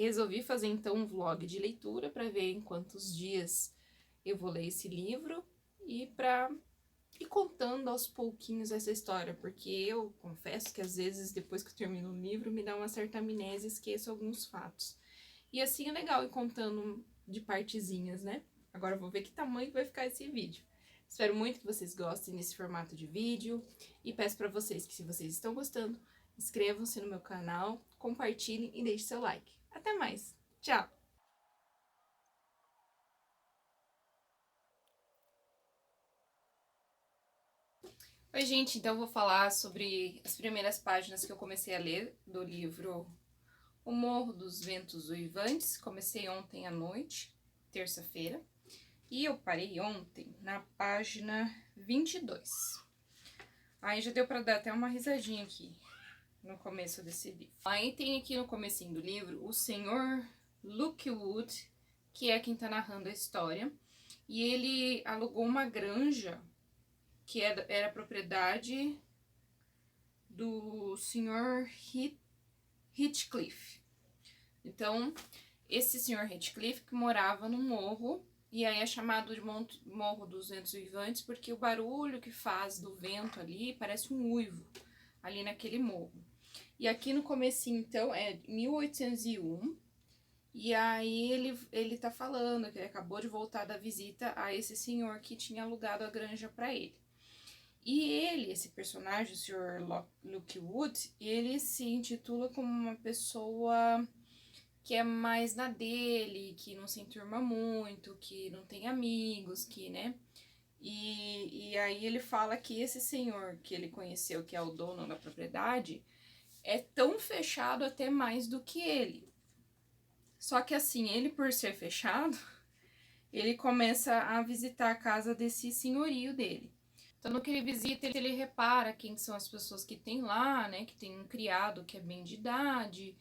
Resolvi fazer então um vlog de leitura para ver em quantos dias eu vou ler esse livro e para ir contando aos pouquinhos essa história, porque eu confesso que às vezes depois que eu termino o livro me dá uma certa amnésia e esqueço alguns fatos. E assim é legal ir contando de partezinhas, né? Agora eu vou ver que tamanho vai ficar esse vídeo. Espero muito que vocês gostem desse formato de vídeo e peço para vocês que, se vocês estão gostando, inscrevam-se no meu canal, compartilhem e deixem seu like. Até mais! Tchau! Oi, gente, então eu vou falar sobre as primeiras páginas que eu comecei a ler do livro O Morro dos Ventos Uivantes. Comecei ontem à noite, terça-feira, e eu parei ontem na página 22. Aí já deu pra dar até uma risadinha aqui no começo desse livro. Aí tem aqui no comecinho do livro o senhor Lockwood, que é quem tá narrando a história, e ele alugou uma granja que era propriedade do senhor Heathcliff. Então, esse senhor Heathcliff que morava no morro, e aí é chamado de Morro dos Ventos Uivantes porque o barulho que faz do vento ali parece um uivo ali naquele morro. E aqui no comecinho, então, é 1801, e aí ele tá falando que ele acabou de voltar da visita a esse senhor que tinha alugado a granja para ele. E ele, esse personagem, o Sr. Lockwood, ele se intitula como uma pessoa que é mais na dele, que não se enturma muito, que não tem amigos, que, né? E aí ele fala que esse senhor que ele conheceu, que é o dono da propriedade, é tão fechado até mais do que ele. Só que assim, ele por ser fechado, ele começa a visitar a casa desse senhorio dele. Então, no que ele visita, ele repara quem são as pessoas que tem lá, né? Que tem um criado que é bem de idade.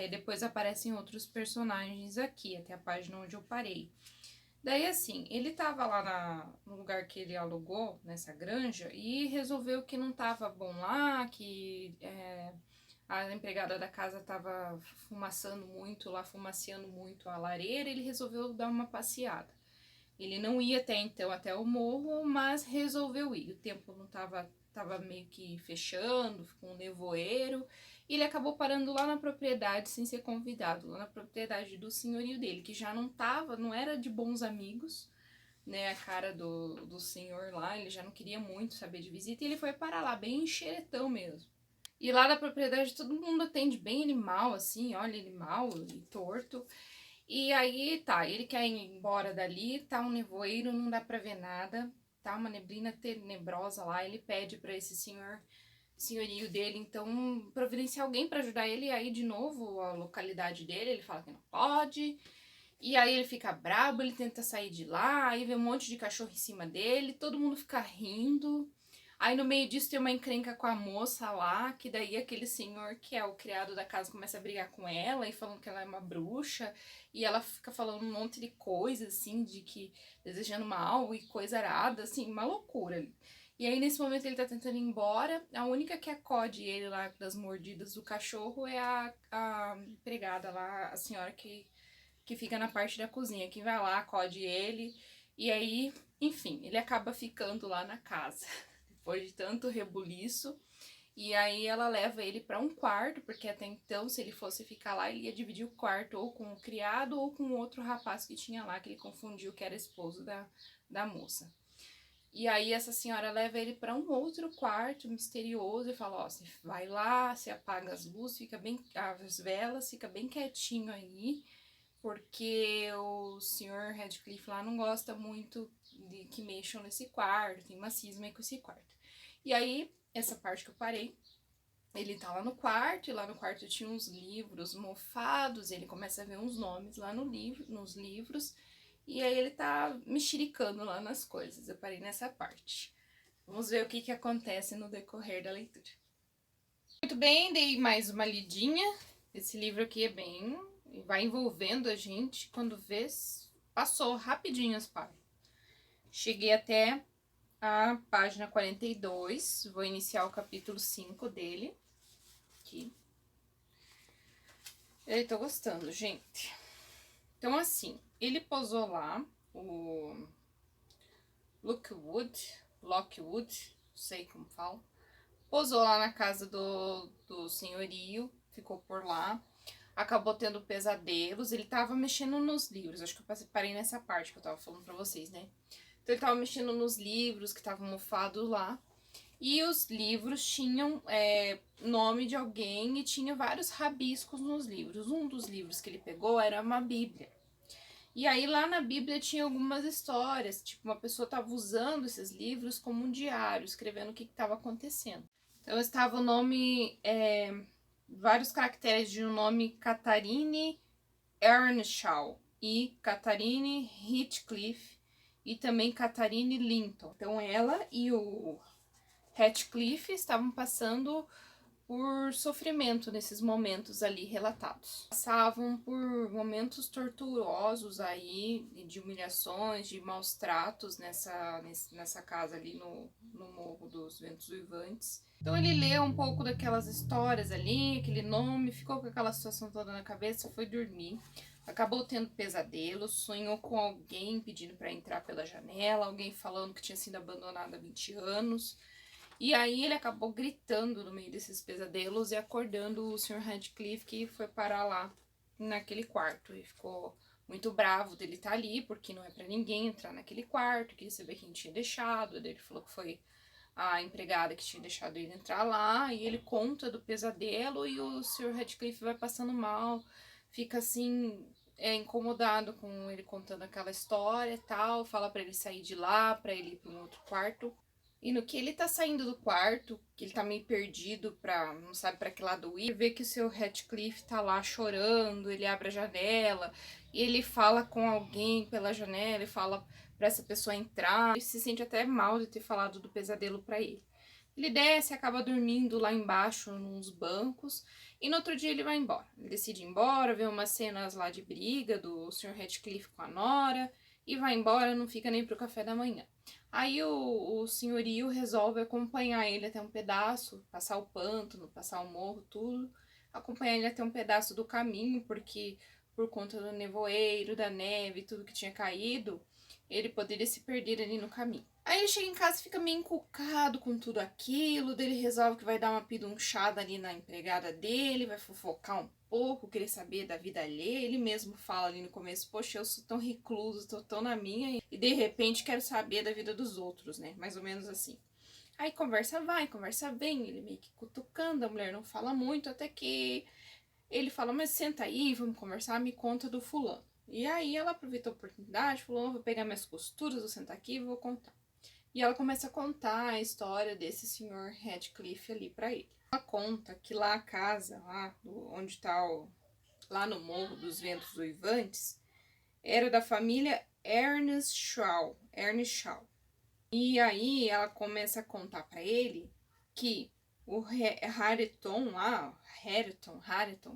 Depois aparecem outros personagens aqui, até a página onde eu parei. Daí, assim, ele tava lá no lugar que ele alugou, nessa granja, e resolveu que não tava bom lá, que a empregada da casa tava fumaçando muito lá, fumaciando muito a lareira, ele resolveu dar uma passeada. Ele não ia até então até o morro, mas resolveu ir. O tempo não tava meio que fechando, ficou um nevoeiro, e ele acabou parando lá na propriedade sem ser convidado, lá na propriedade do senhorio dele, que já não era de bons amigos, né, a cara do senhor lá, ele já não queria muito saber de visita, e ele foi parar lá, bem xeretão mesmo. E lá na propriedade todo mundo atende bem ele mal, assim, olha ele mal e torto. E aí, tá, ele quer ir embora dali, tá um nevoeiro, não dá pra ver nada, tá uma neblina tenebrosa lá, ele pede pra esse senhorio dele, então, providenciar alguém pra ajudar ele a ir de novo à localidade dele, ele fala que não pode, e aí ele fica brabo, ele tenta sair de lá, aí vê um monte de cachorro em cima dele, todo mundo fica rindo. Aí no meio disso tem uma encrenca com a moça lá, que daí aquele senhor que é o criado da casa começa a brigar com ela e falando que ela é uma bruxa, e ela fica falando um monte de coisa assim, de que desejando mal e coisa arada, assim, uma loucura ali. E aí nesse momento ele tá tentando ir embora, a única que acode ele lá das mordidas do cachorro é a empregada lá, a senhora que fica na parte da cozinha, que vai lá, acode ele, e aí, enfim, ele acaba ficando lá na casa. Depois de tanto rebuliço, e aí ela leva ele para um quarto, porque até então, se ele fosse ficar lá, ele ia dividir o quarto ou com o criado ou com outro rapaz que tinha lá, que ele confundiu que era esposo da moça. E aí essa senhora leva ele para um outro quarto misterioso e fala, ó, você vai lá, você apaga as luzes, fica bem, as velas, fica bem quietinho aí, porque o senhor Radcliffe lá não gosta muito de que mexam nesse quarto, tem uma cisma aí com esse quarto. E aí, essa parte que eu parei, ele tá lá no quarto, e lá no quarto tinha uns livros mofados, ele começa a ver uns nomes lá nos livros, e aí ele tá mexericando lá nas coisas. Eu parei nessa parte. Vamos ver o que acontece no decorrer da leitura. Muito bem, dei mais uma lidinha. Esse livro aqui é bem... vai envolvendo a gente, quando vê, passou rapidinho as páginas. Cheguei até a página 42, vou iniciar o capítulo 5 dele, aqui. Eu tô gostando, gente. Então, assim, ele posou lá, o Lockwood, não sei como fala. Posou lá na casa do senhorio, ficou por lá. Acabou tendo pesadelos. Ele tava mexendo nos livros. Acho que eu parei nessa parte que eu tava falando pra vocês, né? Então ele tava mexendo nos livros que estavam mofados lá. E os livros tinham nome de alguém e tinha vários rabiscos nos livros. Um dos livros que ele pegou era uma Bíblia. E aí lá na Bíblia tinha algumas histórias, tipo, uma pessoa estava usando esses livros como um diário, escrevendo o que estava acontecendo. Então estava o nome, vários caracteres de um nome Catharine Earnshaw e Catharine Heathcliff e também Catharine Linton. Então ela e o Heathcliff estavam passando por sofrimento nesses momentos ali relatados. Passavam por momentos torturosos aí, de humilhações, de maus tratos nessa casa ali no Morro dos Ventos Uivantes. Então ele leu um pouco daquelas histórias ali, aquele nome, ficou com aquela situação toda na cabeça, foi dormir. Acabou tendo pesadelos, sonhou com alguém pedindo para entrar pela janela, alguém falando que tinha sido abandonado há 20 anos. E aí ele acabou gritando no meio desses pesadelos e acordando o Sr. Radcliffe, que foi parar lá naquele quarto. E ficou muito bravo dele estar ali, porque não é pra ninguém entrar naquele quarto, queria saber quem tinha deixado. Ele falou que foi a empregada que tinha deixado ele entrar lá. E ele conta do pesadelo e o Sr. Radcliffe vai passando mal, fica assim, incomodado com ele contando aquela história e tal, fala pra ele sair de lá, pra ele ir pra um outro quarto. E no que ele tá saindo do quarto, que ele tá meio perdido, não sabe pra que lado ir, vê que o seu Heathcliff tá lá chorando, ele abre a janela, e ele fala com alguém pela janela, e fala pra essa pessoa entrar. Ele se sente até mal de ter falado do pesadelo pra ele. Ele desce, acaba dormindo lá embaixo, nos bancos, e no outro dia ele vai embora. Ele decide ir embora, vê umas cenas lá de briga do Sr. Heathcliff com a Nora, e vai embora, não fica nem pro café da manhã. Aí o senhorio resolve acompanhar ele até um pedaço, passar o pântano, passar o morro, tudo. Acompanhar ele até um pedaço do caminho, porque por conta do nevoeiro, da neve, tudo que tinha caído, ele poderia se perder ali no caminho. Aí ele chega em casa e fica meio encucado com tudo aquilo, daí ele resolve que vai dar uma pidunchada ali na empregada dele, vai fofocar um pouco, querer saber da vida alheia. Ele mesmo fala ali no começo, poxa, eu sou tão recluso, tô tão na minha, e de repente quero saber da vida dos outros, né? Mais ou menos assim. Aí conversa vai, conversa vem, ele meio que cutucando, a mulher não fala muito, até que ele fala, mas senta aí, vamos conversar, me conta do fulano. E aí ela aproveitou a oportunidade, falou, vou pegar minhas costuras, vou sentar aqui e vou contar. E ela começa a contar a história desse senhor Radcliffe ali pra ele. Ela conta que lá a casa, onde tá lá no Morro dos Ventos Uivantes, era da família Earnshaw. E aí ela começa a contar pra ele que o Hareton,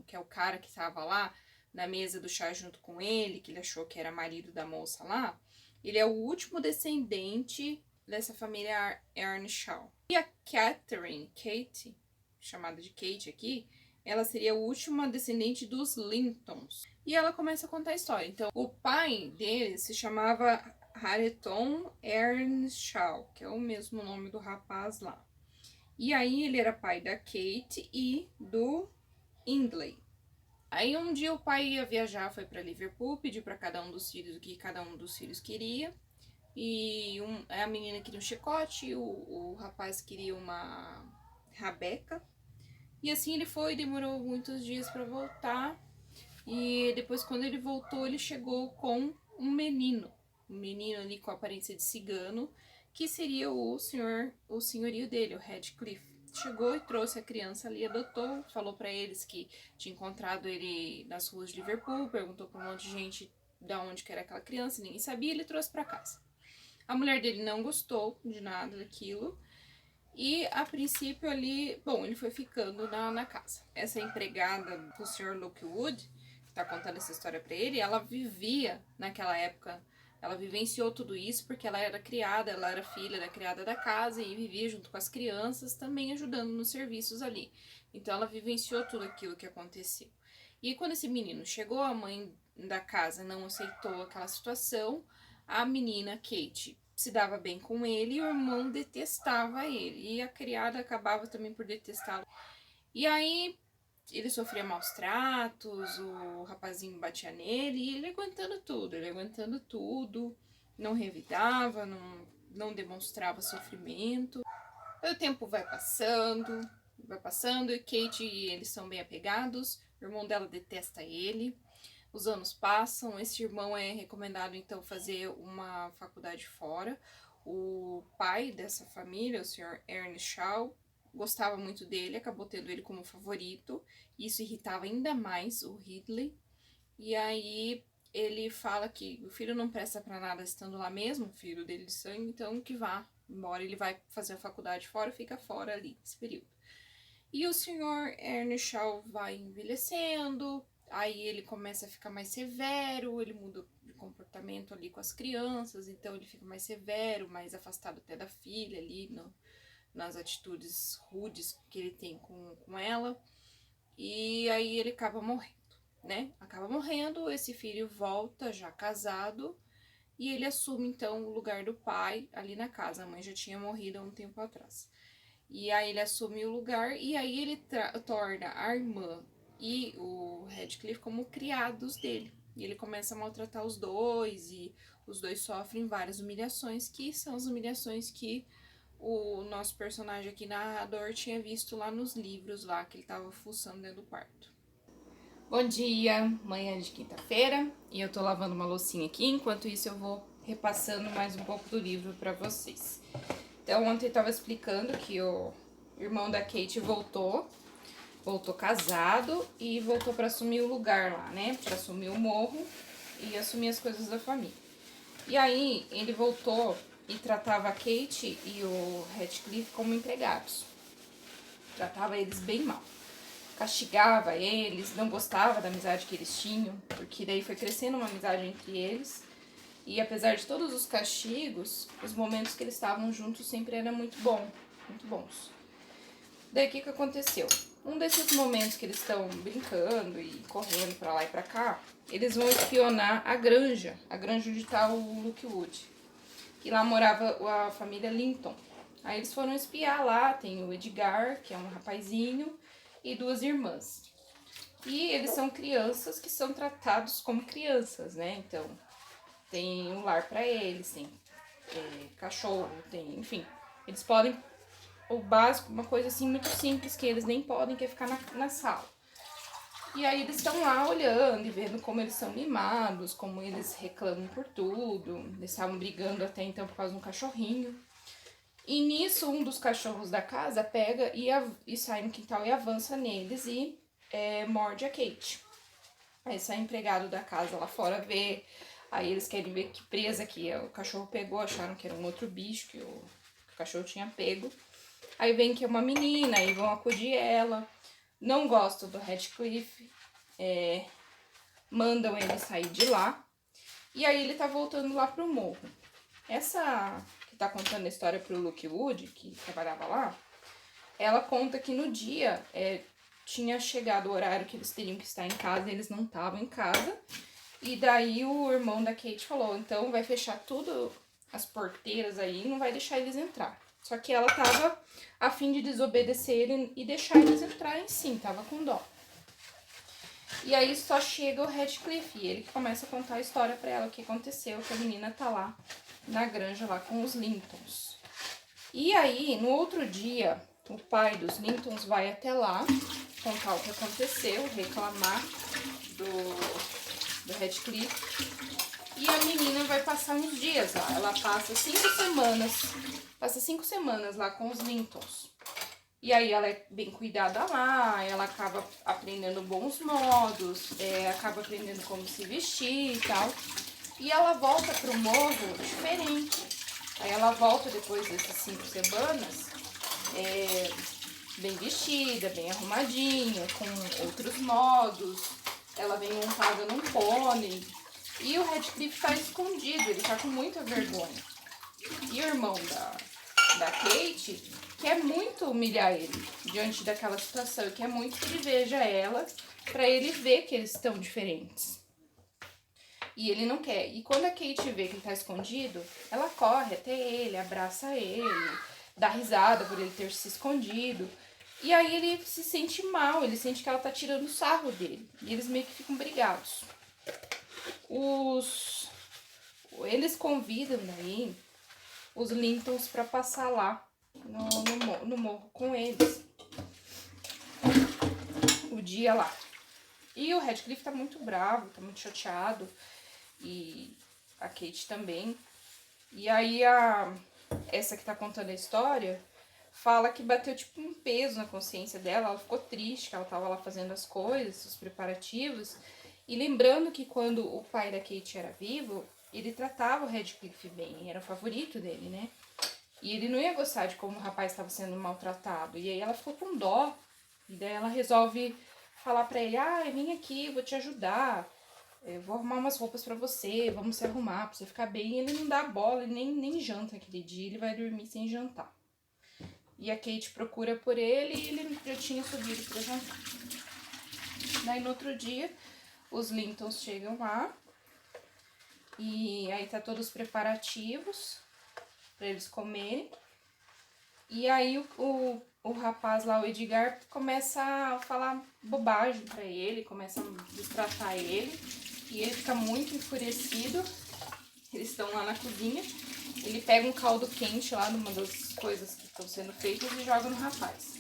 que é o cara que tava lá na mesa do chá junto com ele, que ele achou que era marido da moça lá, ele é o último descendente dessa família Earnshaw. E a Kate, chamada de Kate aqui, ela seria a última descendente dos Lintons. E ela começa a contar a história. Então, o pai dele se chamava Hareton Earnshaw, que é o mesmo nome do rapaz lá. E aí ele era pai da Kate e do Hindley. Aí um dia o pai ia viajar, foi para Liverpool, pediu para cada um dos filhos o que cada um dos filhos queria. E a menina queria um chicote, o rapaz queria uma rabeca. E assim ele foi, demorou muitos dias para voltar. E depois, quando ele voltou, ele chegou com um menino. Um menino ali com a aparência de cigano, que seria o senhorio dele, o Radcliffe. Chegou e trouxe a criança ali, adotou, falou para eles que tinha encontrado ele nas ruas de Liverpool, perguntou para um monte de gente de onde que era aquela criança, ninguém sabia, ele trouxe para casa. A mulher dele não gostou de nada daquilo. E a princípio ali, bom, ele foi ficando na casa. Essa empregada do Sr. Lockwood, que tá contando essa história pra ele, ela vivia naquela época, ela vivenciou tudo isso porque ela era criada, ela era filha da criada da casa e vivia junto com as crianças, também ajudando nos serviços ali. Então ela vivenciou tudo aquilo que aconteceu. E quando esse menino chegou, a mãe da casa não aceitou aquela situação. A menina, Kate, se dava bem com ele e o irmão detestava ele. E a criada acabava também por detestá-lo. E aí ele sofria maus tratos, o rapazinho batia nele e ele aguentando tudo, não revidava, não demonstrava sofrimento. Aí o tempo vai passando e Kate e eles são bem apegados, o irmão dela detesta ele. Os anos passam, esse irmão é recomendado então fazer uma faculdade fora. O pai dessa família, o Sr. Ernest Shaw, gostava muito dele, acabou tendo ele como favorito. Isso irritava ainda mais o Ridley. E aí ele fala que o filho não presta para nada estando lá mesmo, o filho dele de sangue, então que vá. Embora ele vai fazer a faculdade fora, fica fora ali nesse período. E o Sr. Ernest Shaw vai envelhecendo, aí ele começa a ficar mais severo, ele muda de comportamento ali com as crianças, então ele fica mais severo, mais afastado até da filha ali, nas atitudes rudes que ele tem com ela. E aí ele acaba morrendo, né? Acaba morrendo, esse filho volta já casado e ele assume então o lugar do pai ali na casa. A mãe já tinha morrido há um tempo atrás. E aí ele assume o lugar e aí ele torna a irmã e o Radcliffe como criados dele. E ele começa a maltratar os dois e os dois sofrem várias humilhações, que são as humilhações que o nosso personagem aqui, narrador, tinha visto lá nos livros lá que ele tava fuçando dentro do quarto. Bom dia, manhã de quinta-feira, e eu tô lavando uma loucinha aqui, enquanto isso eu vou repassando mais um pouco do livro pra vocês. Então ontem eu tava explicando que o irmão da Kate voltou casado e voltou pra assumir o lugar lá, né, pra assumir o morro e assumir as coisas da família. E aí ele voltou e tratava a Kate e o Radcliffe como empregados. Tratava eles bem mal. Castigava eles, não gostava da amizade que eles tinham, porque daí foi crescendo uma amizade entre eles. E apesar de todos os castigos, os momentos que eles estavam juntos sempre eram muito bons. Daí o que aconteceu? Um desses momentos que eles estão brincando e correndo pra lá e pra cá, eles vão espionar a granja onde tá o Rookwood. E lá morava a família Linton. Aí eles foram espiar lá, tem o Edgar, que é um rapazinho, e duas irmãs. E eles são crianças que são tratados como crianças, né? Então, tem um lar pra eles, tem cachorro, tem, enfim. Eles podem, o básico, uma coisa assim muito simples que eles nem podem, que é ficar na sala. E aí eles estão lá olhando e vendo como eles são mimados, como eles reclamam por tudo. Eles estavam brigando até então por causa de um cachorrinho. E nisso, um dos cachorros da casa pega e sai no quintal e avança neles e morde a Kate. Aí sai empregado da casa lá fora ver. Aí eles querem ver que presa que é. O cachorro pegou, acharam que era um outro bicho que o cachorro tinha pego. Aí vem que é uma menina, aí vão acudir ela. Não gostam do Radcliffe, mandam ele sair de lá. E aí ele tá voltando lá pro morro. Essa que tá contando a história pro Rookwood, que trabalhava lá, ela conta que no dia tinha chegado o horário que eles teriam que estar em casa e eles não estavam em casa. E daí o irmão da Kate falou, então vai fechar tudo, as porteiras aí, e não vai deixar eles entrar. Só que ela tava a fim de desobedecer e deixar eles entrarem sim, tava com dó. E aí só chega o Radcliffe e ele que começa a contar a história pra ela, o que aconteceu, que a menina tá lá na granja lá com os Lintons. E aí, no outro dia, o pai dos Lintons vai até lá contar o que aconteceu, reclamar do Radcliffe. E a menina vai passar uns dias lá. Ela passa 5 semanas lá com os Lintons. E aí ela é bem cuidada lá, ela acaba aprendendo bons modos, acaba aprendendo como se vestir e tal. E ela volta pro morro diferente. Aí ela volta depois dessas 5 semanas, bem vestida, bem arrumadinha, com outros modos. Ela vem montada num pônei. E o Radcliffe tá escondido, ele tá com muita vergonha. E o irmão da Kate quer muito humilhar ele diante daquela situação, quer muito que ele veja ela pra ele ver que eles estão diferentes. E ele não quer. E quando a Kate vê que ele tá escondido, ela corre até ele, abraça ele, dá risada por ele ter se escondido. E aí ele se sente mal, ele sente que ela tá tirando sarro dele. E eles meio que ficam brigados. Eles convidam daí os Lintons pra passar lá no morro com eles. O dia lá. E o Radcliffe tá muito bravo, tá muito chateado. E a Kate também. E aí essa que tá contando a história fala que bateu tipo um peso na consciência dela. Ela ficou triste, que ela tava lá fazendo as coisas, os preparativos. E lembrando que quando o pai da Kate era vivo, ele tratava o Radcliffe bem, era o favorito dele, né? E ele não ia gostar de como o rapaz estava sendo maltratado. E aí ela ficou com dó. E daí ela resolve falar pra ele, vem aqui, vou te ajudar. Eu vou arrumar umas roupas pra você, vamos se arrumar pra você ficar bem. E ele não dá bola, ele nem janta aquele dia, ele vai dormir sem jantar. E a Kate procura por ele e ele já tinha subido pra jantar. Daí no outro dia, os Lintons chegam lá. E aí tá todos os preparativos pra eles comerem. E aí o rapaz lá, o Edgar, começa a falar bobagem pra ele, começa a destratar ele. E ele fica muito enfurecido. Eles estão lá na cozinha. Ele pega um caldo quente lá numa das coisas que estão sendo feitas e joga no rapaz.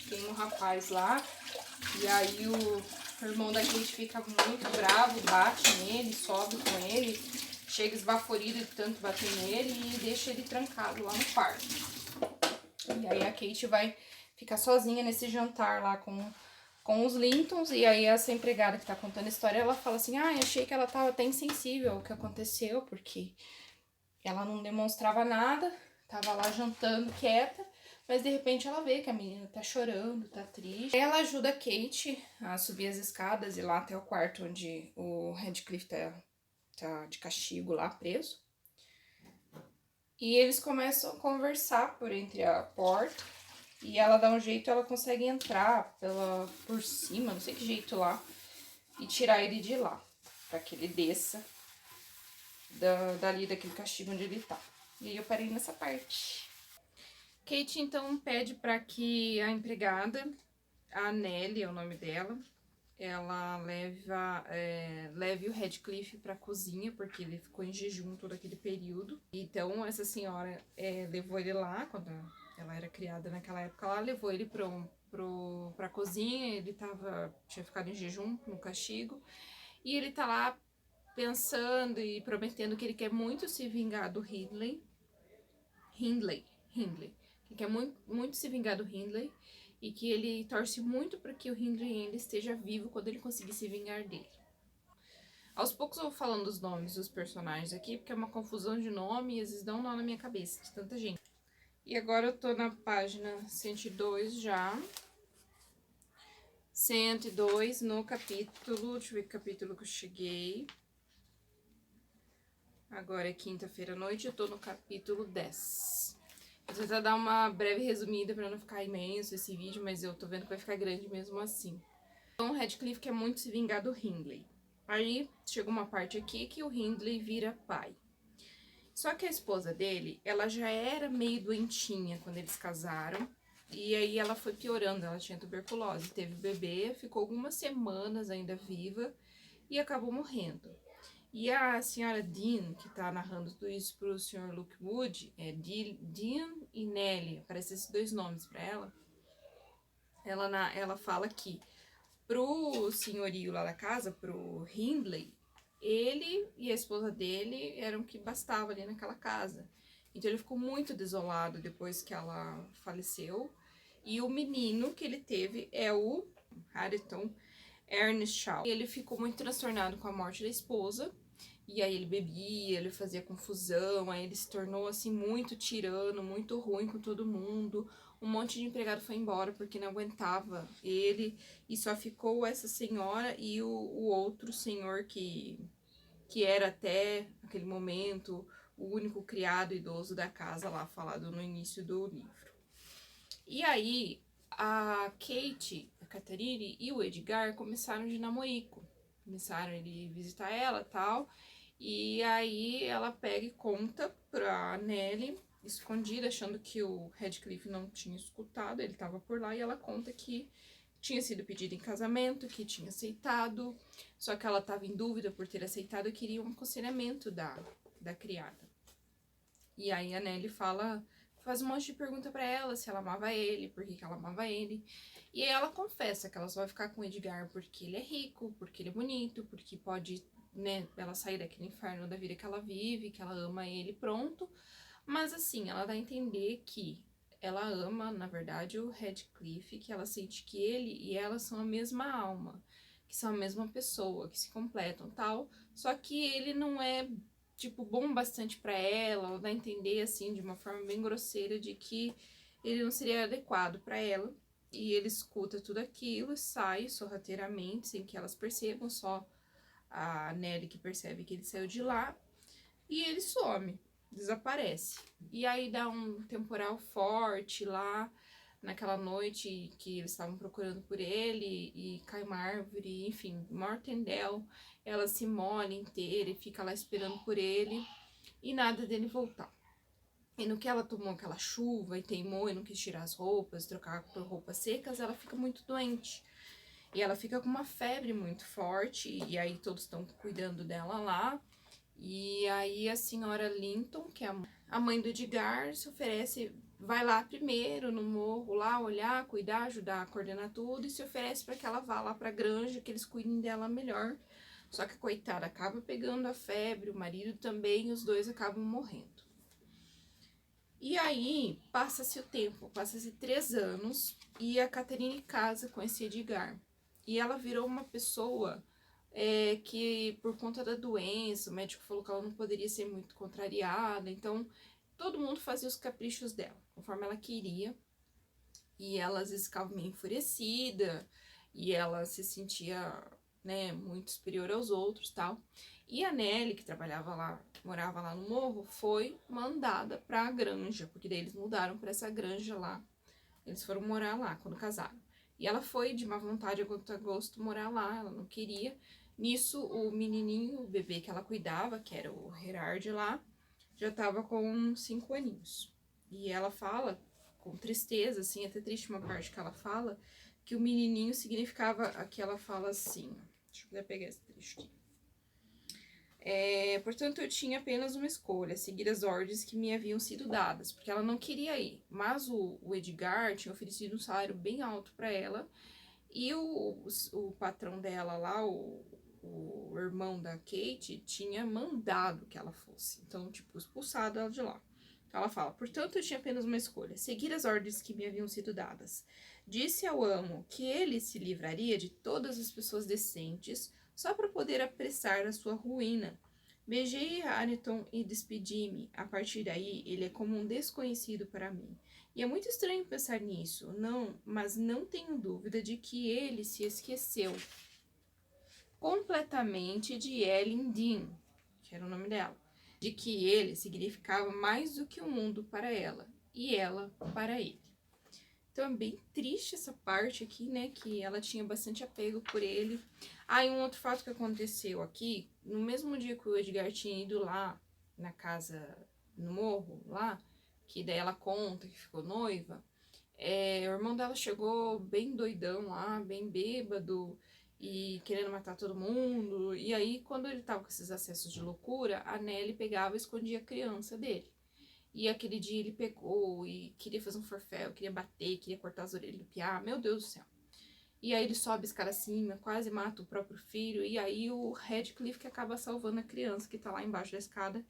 Tem um rapaz lá. E aí o irmão da Kate fica muito bravo, bate nele, sobe com ele. Chega esbaforido de tanto bater nele e deixa ele trancado lá no quarto. E aí a Kate vai ficar sozinha nesse jantar lá com os Lintons. E aí essa empregada que tá contando a história, ela fala assim, achei que ela tava até insensível ao que aconteceu, porque ela não demonstrava nada, tava lá jantando quieta, mas de repente ela vê que a menina tá chorando, tá triste. Aí ela ajuda a Kate a subir as escadas e ir lá até o quarto onde o Radcliffe tá de castigo lá, preso. E eles começam a conversar por entre a porta. E ela dá um jeito, ela consegue entrar por cima, não sei que jeito lá, e tirar ele de lá, pra que ele desça dali daquele castigo onde ele tá. E aí eu parei nessa parte. Kate então pede pra que a empregada, a Nelly é o nome dela, ela leve o Radcliffe pra cozinha, porque ele ficou em jejum todo aquele período. Então essa senhora levou ele lá, quando ela era criada naquela época, ela levou ele pra cozinha. Ele tinha ficado em jejum no castigo, e ele tá lá pensando e prometendo que ele quer muito se vingar do Hindley. Que quer muito, muito se vingar do Hindley, e que ele torce muito para que o Hindley ainda esteja vivo quando ele conseguir se vingar dele. Aos poucos eu vou falando os nomes dos personagens aqui, porque é uma confusão de nome e às vezes dá um nó na minha cabeça de tanta gente. E agora eu tô na página 102 já. 102 no capítulo, deixa eu ver que capítulo que eu cheguei. Agora é quinta-feira à noite, eu tô no capítulo 10. Vou tentar dar uma breve resumida pra não ficar imenso esse vídeo, mas eu tô vendo que vai ficar grande mesmo assim. Então o Radcliffe quer muito se vingar do Hindley. Aí chega uma parte aqui que o Hindley vira pai. Só que a esposa dele, ela já era meio doentinha quando eles casaram. E aí ela foi piorando, ela tinha tuberculose, teve bebê, ficou algumas semanas ainda viva e acabou morrendo. E a senhora Dean, que tá narrando tudo isso pro senhor Lookwood, Dean e Nelly, aparecem esses dois nomes pra ela. Ela fala que pro senhorio lá da casa, pro Hindley, ele e a esposa dele eram o que bastava ali naquela casa. Então ele ficou muito desolado depois que ela faleceu. E o menino que ele teve é o Hareton Ernest Shaw. Ele ficou muito transtornado com a morte da esposa. E aí ele bebia, ele fazia confusão, aí ele se tornou assim muito tirano, muito ruim com todo mundo. Um monte de empregado foi embora porque não aguentava ele, e só ficou essa senhora e o outro senhor que era até aquele momento o único criado idoso da casa lá, falado no início do livro. E aí a Kate Catherine e o Edgar começaram de namorico. Começaram a ele visitar ela e tal. E aí ela pega e conta pra Nelly, escondida, achando que o Radcliffe não tinha escutado, ele tava por lá, e ela conta que tinha sido pedido em casamento, que tinha aceitado, só que ela tava em dúvida por ter aceitado e queria um aconselhamento da criada. E aí a Nelly faz um monte de pergunta pra ela, se ela amava ele, por que ela amava ele. E aí ela confessa que ela só vai ficar com o Edgar porque ele é rico, porque ele é bonito, porque pode, né, ela sair daquele inferno da vida que ela vive, que ela ama ele, pronto. Mas assim, ela dá a entender que ela ama, na verdade, o Radcliffe, que ela sente que ele e ela são a mesma alma, que são a mesma pessoa, que se completam, tal. Só que ele não é, tipo, bom bastante pra ela, ou dá a entender, assim, de uma forma bem grosseira, de que ele não seria adequado pra ela. E ele escuta tudo aquilo e sai sorrateiramente, sem que elas percebam, só a Nelly que percebe que ele saiu de lá. E ele some, desaparece. E aí dá um temporal forte lá, naquela noite que eles estavam procurando por ele, e cai uma árvore, enfim, Mortendel, ela se molha inteira e fica lá esperando por ele, e nada dele voltar. E no que ela tomou aquela chuva e teimou e não quis tirar as roupas, trocar por roupas secas, ela fica muito doente. E ela fica com uma febre muito forte, e aí todos estão cuidando dela lá. E aí a senhora Linton, que é a mãe do Edgar, se oferece, vai lá primeiro no morro lá olhar, cuidar, ajudar a coordenar tudo, e se oferece para que ela vá lá para a granja, que eles cuidem dela melhor. Só que a coitada acaba pegando a febre, o marido também, e os dois acabam morrendo. E aí passa-se o tempo, passa-se 3 anos, e a Catherine casa com esse Edgar. E ela virou uma pessoa que por conta da doença, o médico falou que ela não poderia ser muito contrariada, então todo mundo fazia os caprichos dela, conforme ela queria, e ela às vezes ficava meio enfurecida, e ela se sentia, né, muito superior aos outros, tal. E a Nelly, que trabalhava lá, que morava lá no morro, foi mandada pra granja, porque daí eles mudaram pra essa granja lá, eles foram morar lá quando casaram. E ela foi de má vontade a gosto morar lá, ela não queria. Nisso, o menininho, o bebê que ela cuidava, que era o Gerard lá, já tava com 5 aninhos. E ela fala, com tristeza, assim, até triste uma parte que ela fala, que o menininho significava, aqui ela fala assim, deixa eu pegar esse trecho aqui. Portanto, eu tinha apenas uma escolha, seguir as ordens que me haviam sido dadas, porque ela não queria ir. Mas o Edgar tinha oferecido um salário bem alto para ela, e o patrão dela lá, o irmão da Kate, tinha mandado que ela fosse. Então, tipo, expulsado ela de lá. Então, ela fala, portanto, eu tinha apenas uma escolha, seguir as ordens que me haviam sido dadas. Disse ao amo que ele se livraria de todas as pessoas decentes, só para poder apressar a sua ruína. Beijei Harrington e despedi-me. A partir daí, ele é como um desconhecido para mim. E é muito estranho pensar nisso, não, mas não tenho dúvida de que ele se esqueceu completamente de Ellen Dean, que era o nome dela, de que ele significava mais do que o mundo para ela, e ela para ele. Então é bem triste essa parte aqui, né, que ela tinha bastante apego por ele. E um outro fato que aconteceu aqui, no mesmo dia que o Edgar tinha ido lá, na casa, no morro, lá, que daí ela conta que ficou noiva, o irmão dela chegou bem doidão lá, bem bêbado, e querendo matar todo mundo. E aí, quando ele tava com esses acessos de loucura, a Nelly pegava e escondia a criança dele. E aquele dia ele pegou e queria fazer um forfé, queria bater, queria cortar as orelhas do piá, meu Deus do céu. E aí ele sobe a escada acima, quase mata o próprio filho, e aí o Radcliffe que acaba salvando a criança que tá lá embaixo da escada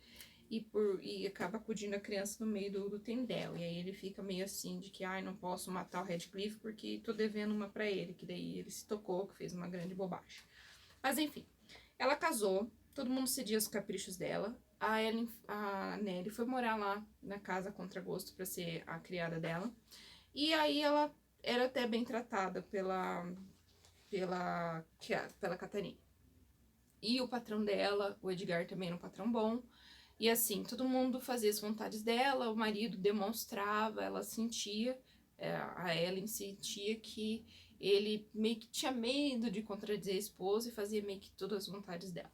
e acaba acudindo a criança no meio do tendel. E aí ele fica meio assim de que, não posso matar o Radcliffe porque tô devendo uma pra ele, que daí ele se tocou, que fez uma grande bobagem. Mas enfim, ela casou, todo mundo cedia os caprichos dela. A Nelly foi morar lá na casa contra gosto pra ser a criada dela. E aí ela era até bem tratada pela Catarina. E o patrão dela, o Edgar, também era um patrão bom. E assim, todo mundo fazia as vontades dela, o marido demonstrava, ela sentia, a Ellen sentia que ele meio que tinha medo de contradizer a esposa e fazia meio que todas as vontades dela.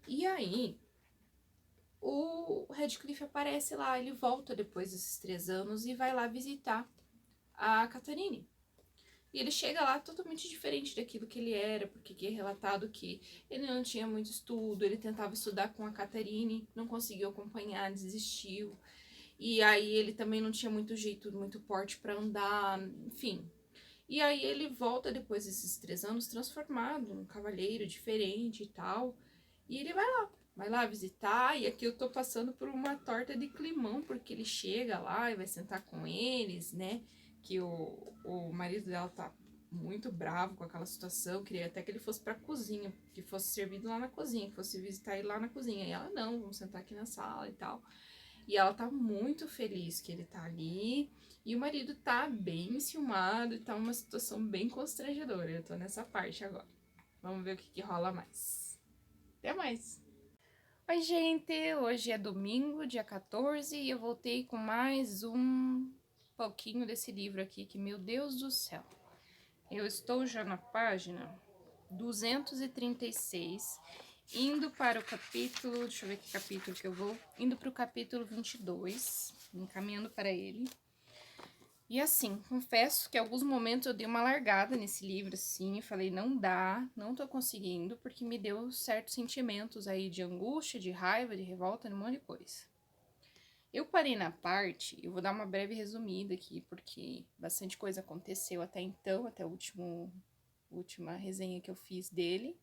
E aí, o Radcliffe aparece lá, ele volta depois desses 3 anos e vai lá visitar a Catherine. E ele chega lá totalmente diferente daquilo que ele era, porque é relatado que ele não tinha muito estudo, ele tentava estudar com a Catherine, não conseguiu acompanhar, desistiu. E aí ele também não tinha muito jeito, muito porte para andar, enfim. E aí ele volta depois desses 3 anos transformado, um cavalheiro diferente e tal. E ele vai lá visitar. E aqui eu tô passando por uma torta de climão, porque ele chega lá e vai sentar com eles, né? Que o marido dela tá muito bravo com aquela situação, queria até que ele fosse pra cozinha, que fosse servido lá na cozinha, que fosse visitar ele lá na cozinha. E ela, não, vamos sentar aqui na sala e tal. E ela tá muito feliz que ele tá ali. E o marido tá bem enciumado e tá uma situação bem constrangedora. Eu tô nessa parte agora. Vamos ver o que rola mais. Até mais! Oi, gente! Hoje é domingo, dia 14, e eu voltei com mais um pouquinho desse livro aqui, que, meu Deus do céu! Eu estou já na página 236, indo para o capítulo, deixa eu ver que capítulo que eu vou, indo para o capítulo 22, encaminhando para ele. E assim, confesso que em alguns momentos eu dei uma largada nesse livro, assim, e falei, não dá, não tô conseguindo, porque me deu certos sentimentos aí de angústia, de raiva, de revolta, um monte de coisa. Eu parei na parte, eu vou dar uma breve resumida aqui, porque bastante coisa aconteceu até então, até a última resenha que eu fiz dele.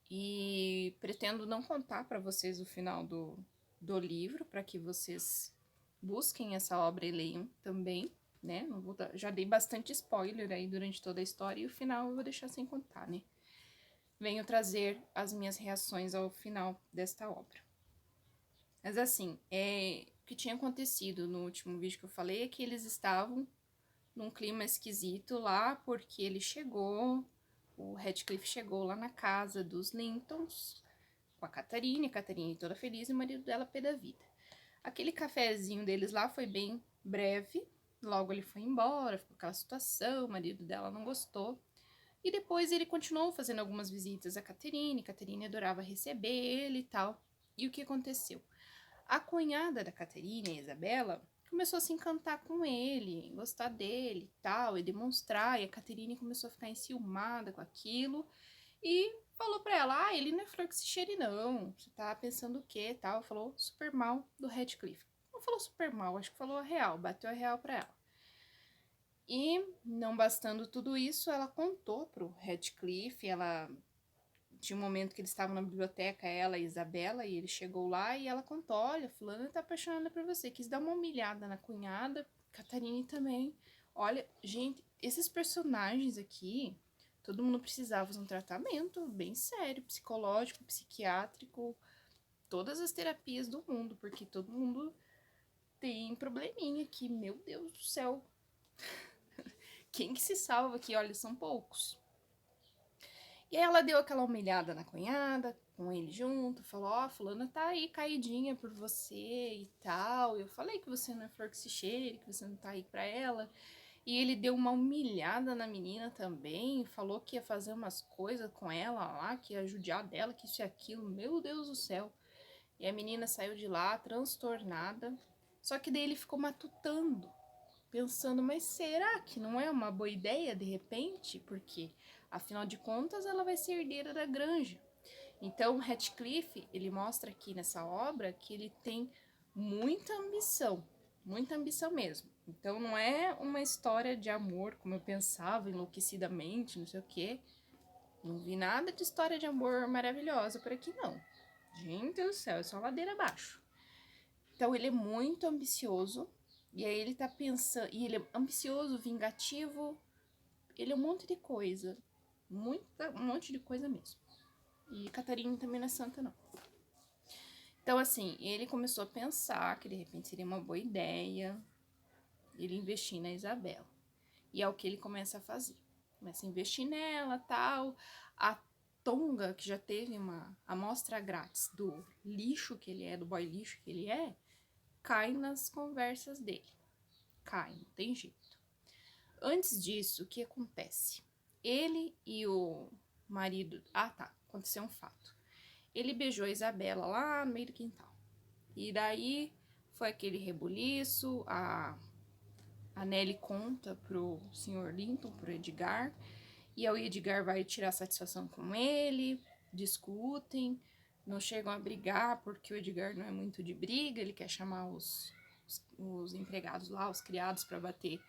E pretendo não contar para vocês o final do livro, para que vocês busquem essa obra e leiam também, né? Não vou dar, já dei bastante spoiler aí durante toda a história e o final eu vou deixar sem contar, né? Venho trazer as minhas reações ao final desta obra. Mas assim, o que tinha acontecido no último vídeo que eu falei é que eles estavam num clima esquisito lá, porque o Radcliffe chegou lá na casa dos Lintons com a Catarine toda feliz e o marido dela pé da vida. Aquele cafezinho deles lá foi bem breve, logo ele foi embora, ficou aquela situação, o marido dela não gostou. E depois ele continuou fazendo algumas visitas a Catarine adorava receber ele e tal. E o que aconteceu? A cunhada da Catarine, a Isabela, começou a se encantar com ele, gostar dele e tal, e demonstrar, e a Catarine começou a ficar enciumada com aquilo, e falou pra ela, ele não é flor que se cheire não, você tá pensando o quê, tal, falou super mal do Radcliffe. Não falou super mal, acho que falou a real, bateu a real pra ela. E, não bastando tudo isso, ela contou pro Radcliffe, ela tinha um momento que eles estavam na biblioteca, ela e Isabela, e ele chegou lá e ela contou, olha, fulana tá apaixonada por você, quis dar uma humilhada na cunhada, Catarine também. Olha, gente, esses personagens aqui, todo mundo precisava de um tratamento bem sério, psicológico, psiquiátrico, todas as terapias do mundo, porque todo mundo tem probleminha aqui, meu Deus do céu. Quem que se salva aqui? Olha, são poucos. E aí ela deu aquela humilhada na cunhada, com ele junto, falou, ó, fulana tá aí caidinha por você e tal. Eu falei que você não é flor que se cheire, que você não tá aí pra ela. E ele deu uma humilhada na menina também, falou que ia fazer umas coisas com ela lá, que ia judiar dela, que isso e aquilo, meu Deus do céu. E a menina saiu de lá transtornada, só que daí ele ficou matutando, pensando, mas será que não é uma boa ideia de repente? Porque, afinal de contas, ela vai ser herdeira da granja. Então, Radcliffe, ele mostra aqui nessa obra que ele tem muita ambição mesmo. Então, não é uma história de amor, como eu pensava, enlouquecidamente, não sei o quê. Não vi nada de história de amor maravilhosa por aqui, não. Gente do céu, é só ladeira abaixo. Então, ele é muito ambicioso, e aí ele tá pensando, e ele é ambicioso, vingativo, ele é um monte de coisa, um monte de coisa mesmo. E Catarina também não é santa, não. Então, assim, ele começou a pensar que de repente seria uma boa ideia ele investir na Isabela. E é o que ele começa a fazer. Começa a investir nela, tal. A Tonga, que já teve uma amostra grátis do lixo que ele é, do boy lixo que ele é, cai nas conversas dele. Cai, não tem jeito. Antes disso, o que acontece? Ele e o marido... Ah, tá. Aconteceu um fato. Ele beijou a Isabela lá no meio do quintal. E daí foi aquele rebuliço, a Nelly conta pro Sr. Linton, pro Edgar, e aí o Edgar vai tirar satisfação com ele, discutem, não chegam a brigar porque o Edgar não é muito de briga, ele quer chamar os empregados lá, os criados, para bater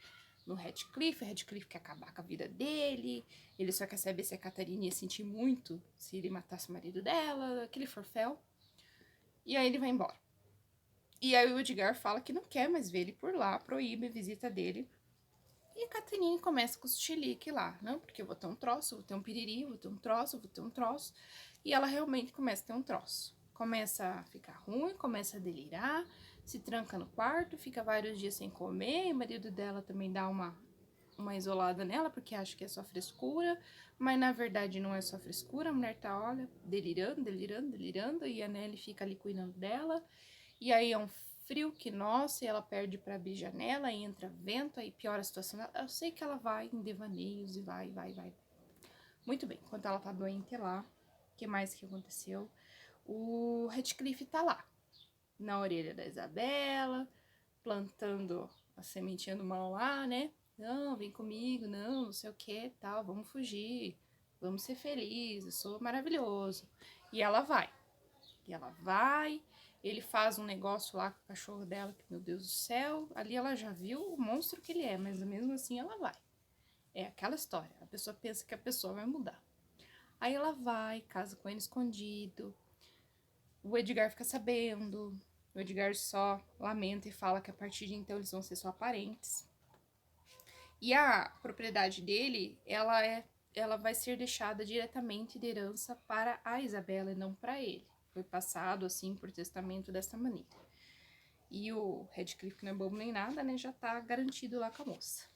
no Radcliffe. O Radcliffe quer acabar com a vida dele, ele só quer saber se a Catarina ia sentir muito se ele matasse o marido dela, aquele forféu. E aí ele vai embora. E aí o Edgar fala que não quer mais ver ele por lá, proíbe a visita dele. E a Catarina começa com os chilique lá, não, porque eu vou ter um troço, vou ter um piriri, vou ter um troço, vou ter um troço. E ela realmente começa a ter um troço. Começa a ficar ruim, começa a delirar, se tranca no quarto, fica vários dias sem comer, e o marido dela também dá uma isolada nela, porque acha que é só frescura, mas na verdade não é só frescura, a mulher tá, olha, delirando, delirando, delirando, e a Nelly fica ali cuidando dela, e aí é um frio que, nossa, e ela perde pra abrir janela, e entra vento, aí piora a situação dela. Eu sei que ela vai em devaneios, e vai. Muito bem, enquanto ela tá doente lá, o que mais que aconteceu? O Radcliffe tá lá, na orelha da Isabela, plantando a sementinha do mal lá, né? Não, vem comigo, não sei o que, tal, vamos fugir, vamos ser felizes, eu sou maravilhoso. E ela vai, ele faz um negócio lá com o cachorro dela, que, meu Deus do céu, ali ela já viu o monstro que ele é, mas mesmo assim ela vai. É aquela história, a pessoa pensa que a pessoa vai mudar. Aí ela vai, casa com ele escondido, o Edgar fica sabendo, o Edgar só lamenta e fala que a partir de então eles vão ser só parentes. E a propriedade dele, ela vai ser deixada diretamente de herança para a Isabela e não para ele. Foi passado assim por testamento dessa maneira. E o Radcliffe, que não é bobo nem nada, né, já tá garantido lá com a moça.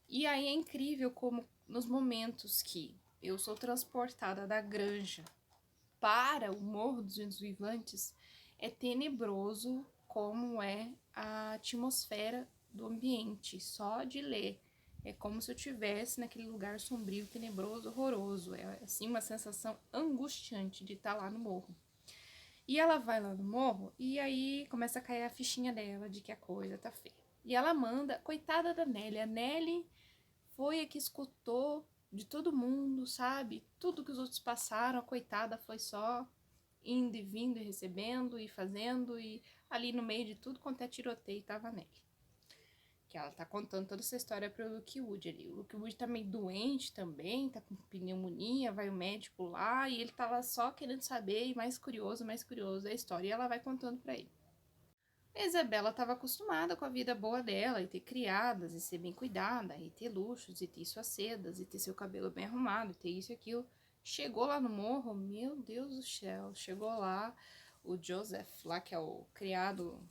E aí é incrível como nos momentos que eu sou transportada da granja para o Morro dos Ventos Vivantes, é tenebroso como é a atmosfera do ambiente, só de ler. É como se eu estivesse naquele lugar sombrio, tenebroso, horroroso. É assim uma sensação angustiante de estar lá no morro. E ela vai lá no morro e aí começa a cair a fichinha dela de que a coisa tá feia. E ela manda, coitada da Nelly, a Nelly foi a que escutou de todo mundo, sabe? Tudo que os outros passaram, a coitada foi só indo e vindo e recebendo e fazendo, e ali no meio de tudo quanto é tiroteio tava a Nelly. Que ela tá contando toda essa história pro Luke Wood ali. O Luke Wood tá meio doente também, tá com pneumonia, vai o médico lá, e ele tá lá só querendo saber, e mais curioso a história, e ela vai contando pra ele. A Isabela estava acostumada com a vida boa dela, e ter criadas, e ser bem cuidada, e ter luxos, e ter suas sedas, e ter seu cabelo bem arrumado, e ter isso e aquilo. Chegou lá no morro, meu Deus do céu, chegou lá o Joseph, lá que é o criado